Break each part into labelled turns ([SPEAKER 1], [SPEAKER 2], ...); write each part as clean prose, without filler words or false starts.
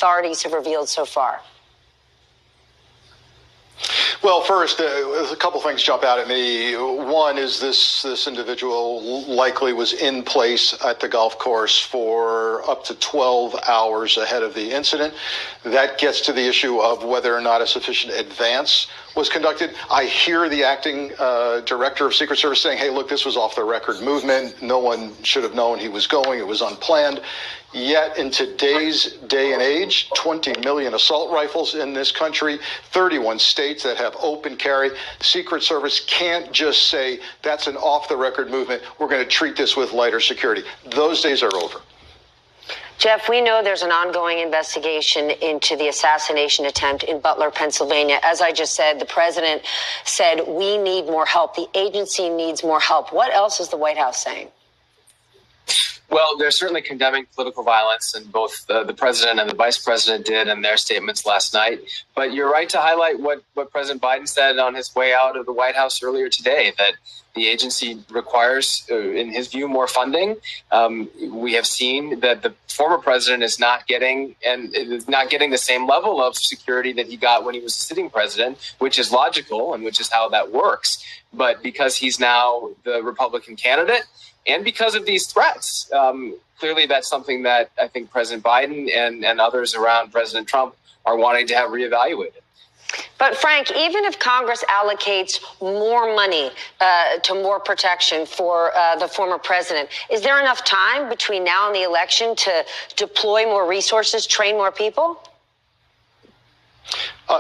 [SPEAKER 1] authorities have revealed so far?
[SPEAKER 2] Well, first, a couple things jump out at me. One is this individual likely was in place at the golf course for up to 12 hours ahead of the incident. That gets to the issue of whether or not a sufficient advance was conducted. I hear the acting director of Secret Service saying, hey, look, this was off the record movement. No one should have known he was going. It was unplanned. Yet in today's day and age, 20 million assault rifles in this country, 31 states that have open carry. Secret Service can't just say that's an off-the-record movement. We're going to treat this with lighter security. Those days are over.
[SPEAKER 1] Jeff, we know there's an ongoing investigation into the assassination attempt in Butler, Pennsylvania. As I just said, the president said we need more help. The agency needs more help. What else is the White House saying?
[SPEAKER 3] Well, they're certainly condemning political violence, and both the president and the vice president did in their statements last night. But you're right to highlight what President Biden said on his way out of the White House earlier today, that the agency requires, in his view, more funding. We have seen that the former president is not getting the same level of security that he got when he was sitting president, which is logical and which is how that works. But because he's now the Republican candidate, and because of these threats, clearly that's something that I think President Biden and others around President Trump are wanting to have reevaluated.
[SPEAKER 1] But Frank, even if Congress allocates more money to more protection for the former president, is there enough time between now and the election to deploy more resources, train more people?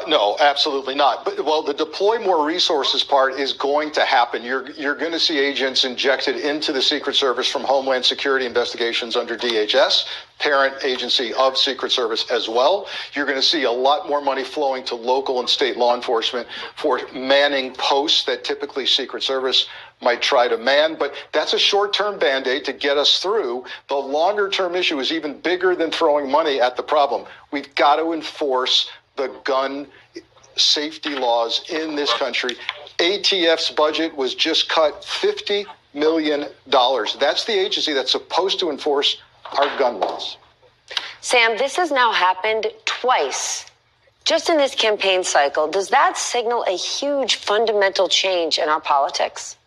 [SPEAKER 2] No, absolutely not. But well, the deploy more resources part is going to happen. You're going to see agents injected into the Secret Service from Homeland Security investigations under DHS, parent agency of Secret Service as well. You're going to see a lot more money flowing to local and state law enforcement for manning posts that typically Secret Service might try to man, but that's a short-term Band-Aid to get us through. The longer-term issue is even bigger than throwing money at the problem. We've got to enforce the gun safety laws in this country. ATF's budget was just cut $50 million. That's the agency that's supposed to enforce our gun laws.
[SPEAKER 1] Sam, this has now happened twice just in this campaign cycle. Does that signal a huge fundamental change in our politics?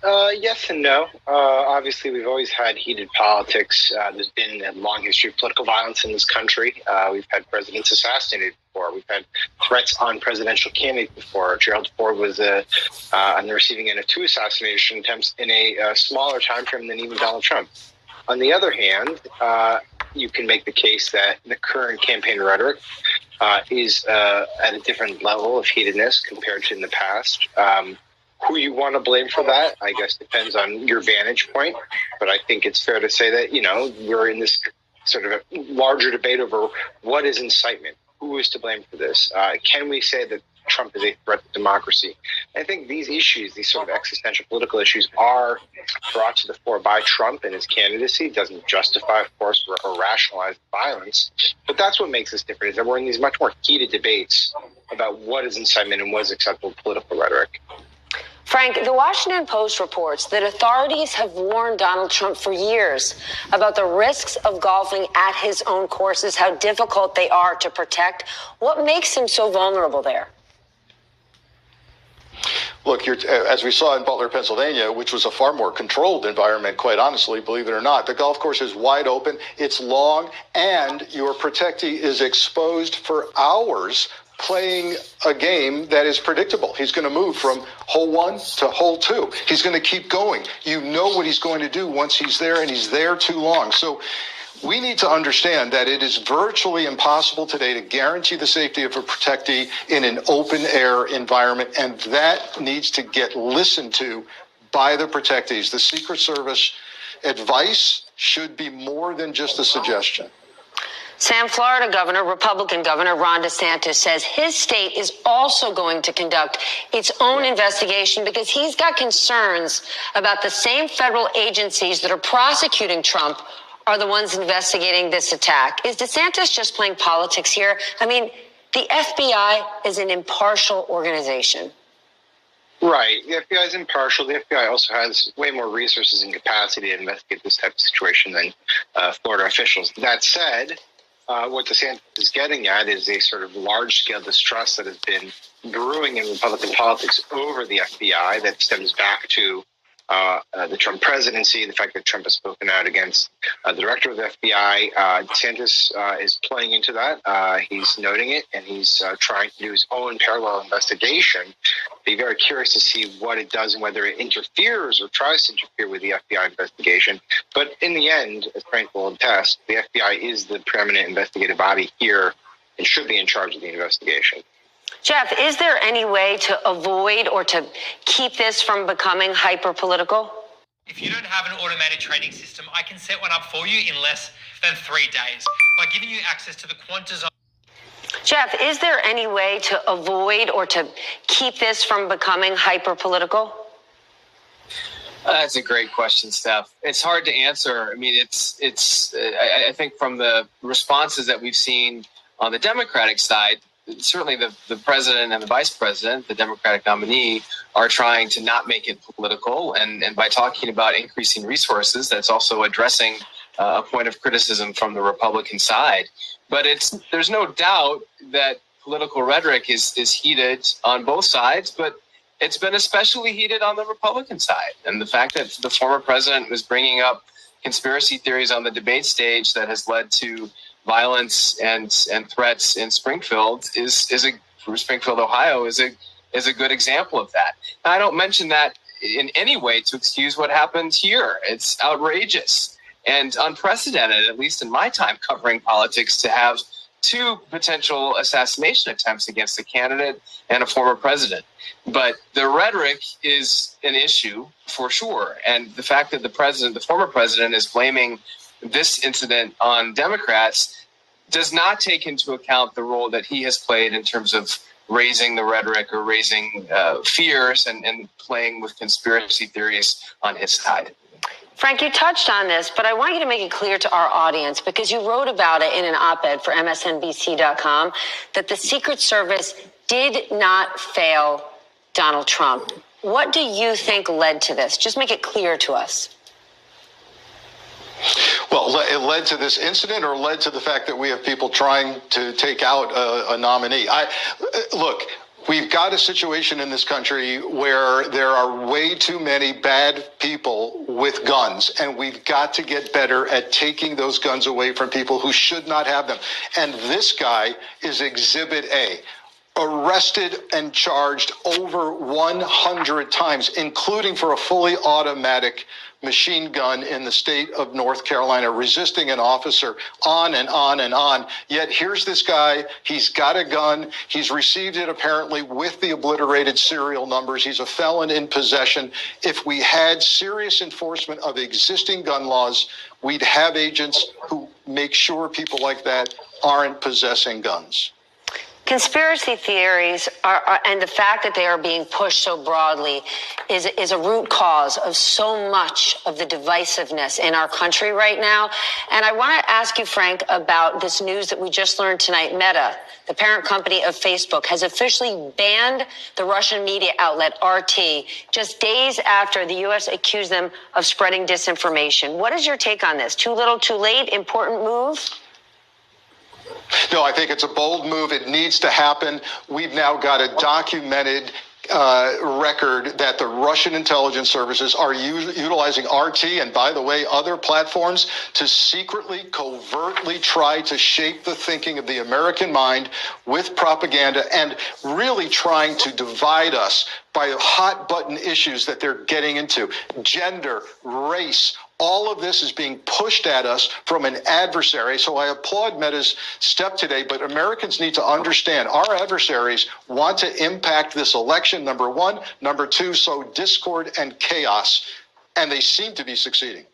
[SPEAKER 4] Yes and no. Obviously, we've always had heated politics. There's been a long history of political violence in this country. We've had presidents assassinated before. We've had threats on presidential candidates before. Gerald Ford was on the receiving end of 2 assassination attempts in a smaller time frame than even Donald Trump. On the other hand, you can make the case that the current campaign rhetoric is at a different level of heatedness compared to in the past. Who you want to blame for that, I guess, depends on your vantage point. But I think it's fair to say that, we're in this sort of a larger debate over what is incitement. Who is to blame for this? Can we say that Trump is a threat to democracy? I think these issues, these sort of existential political issues, are brought to the fore by Trump and his candidacy. It doesn't justify, of course, or rationalize violence. But that's what makes us different, is that we're in these much more heated debates about what is incitement and what is acceptable political rhetoric.
[SPEAKER 1] Frank, the Washington Post reports that authorities have warned Donald Trump for years about the risks of golfing at his own courses, how difficult they are to protect. What makes him so vulnerable there?
[SPEAKER 2] Look, as we saw in Butler, Pennsylvania, which was a far more controlled environment, quite honestly, believe it or not, the golf course is wide open, it's long, and your protectee is exposed for hours playing a game that is predictable. He's going to move from hole 1 to hole 2. He's going to keep going. You know what he's going to do once he's there, and he's there too long. So we need to understand that it is virtually impossible today to guarantee the safety of a protectee in an open air environment, and that needs to get listened to by the protectees. The Secret Service advice should be more than just a suggestion.
[SPEAKER 1] Sam, Florida Governor, Republican Governor Ron DeSantis says his state is also going to conduct its own investigation because he's got concerns about the same federal agencies that are prosecuting Trump are the ones investigating this attack. Is DeSantis just playing politics here? I mean, the FBI is an impartial organization.
[SPEAKER 4] Right. The FBI is impartial. The FBI also has way more resources and capacity to investigate this type of situation than Florida officials. That said, what DeSantis is getting at is a sort of large-scale distrust that has been brewing in Republican politics over the FBI that stems back to the Trump presidency, the fact that Trump has spoken out against the director of the FBI. DeSantis is playing into that. He's noting it, and he's trying to do his own parallel investigation. Be very curious to see what it does and whether it interferes or tries to interfere with the FBI investigation. But in the end, as Frank will attest, the FBI is the preeminent investigative body here and should be in charge of the investigation.
[SPEAKER 1] Jeff, is there any way to avoid or to keep this from becoming hyper-political?
[SPEAKER 5] If you don't have an automated trading system, I can set one up for you in less than 3 days by giving you access to the Quantizone.
[SPEAKER 1] Jeff, is there any way to avoid or to keep this from becoming hyper-political?
[SPEAKER 3] That's a great question, Steph. It's hard to answer. I mean, I think from the responses that we've seen on the Democratic side, certainly the president and the vice president, the Democratic nominee, are trying to not make it political. And by talking about increasing resources, that's also addressing a point of criticism from the Republican side. But there's no doubt that political rhetoric is heated on both sides, but it's been especially heated on the Republican side. And the fact that the former president was bringing up conspiracy theories on the debate stage that has led to violence and threats in Springfield Springfield, Ohio is a good example of that. Now, I don't mention that in any way to excuse what happened here. It's outrageous and unprecedented, at least in my time covering politics, to have 2 potential assassination attempts against a candidate and a former president. But the rhetoric is an issue for sure. And the fact that the former president is blaming this incident on Democrats does not take into account the role that he has played in terms of raising the rhetoric or raising fears and playing with conspiracy theories on his side.
[SPEAKER 1] Frank, you touched on this, but I want you to make it clear to our audience, because you wrote about it in an op-ed for MSNBC.com, that the Secret Service did not fail Donald Trump. What do you think led to this? Just make it clear to us.
[SPEAKER 2] Well, it led to this incident, or led to the fact that we have people trying to take out a nominee. Look, we've got a situation in this country where there are way too many bad people with guns, and we've got to get better at taking those guns away from people who should not have them. And this guy is Exhibit A. Arrested and charged over 100 times, including for a fully automatic machine gun in the state of North Carolina, resisting an officer, on and on and on. Yet here's this guy, he's got a gun, he's received it apparently with the obliterated serial numbers, he's a felon in possession. If we had serious enforcement of existing gun laws, we'd have agents who make sure people like that aren't possessing guns.
[SPEAKER 1] Conspiracy theories and the fact that they are being pushed so broadly is a root cause of so much of the divisiveness in our country right now. And I want to ask you, Frank, about this news that we just learned tonight. Meta, the parent company of Facebook, has officially banned the Russian media outlet RT just days after the U.S. accused them of spreading disinformation. What is your take on this? Too little, too late? Important move?
[SPEAKER 2] No, I think it's a bold move. It needs to happen. We've now got a documented record that the Russian intelligence services are utilizing RT and, by the way, other platforms to secretly, covertly try to shape the thinking of the American mind with propaganda, and really trying to divide us by hot button issues that they're getting into. Gender, race, all of this is being pushed at us from an adversary. So I applaud Meta's step today, but Americans need to understand our adversaries want to impact this election, number one. Number two, sow discord and chaos, and they seem to be succeeding.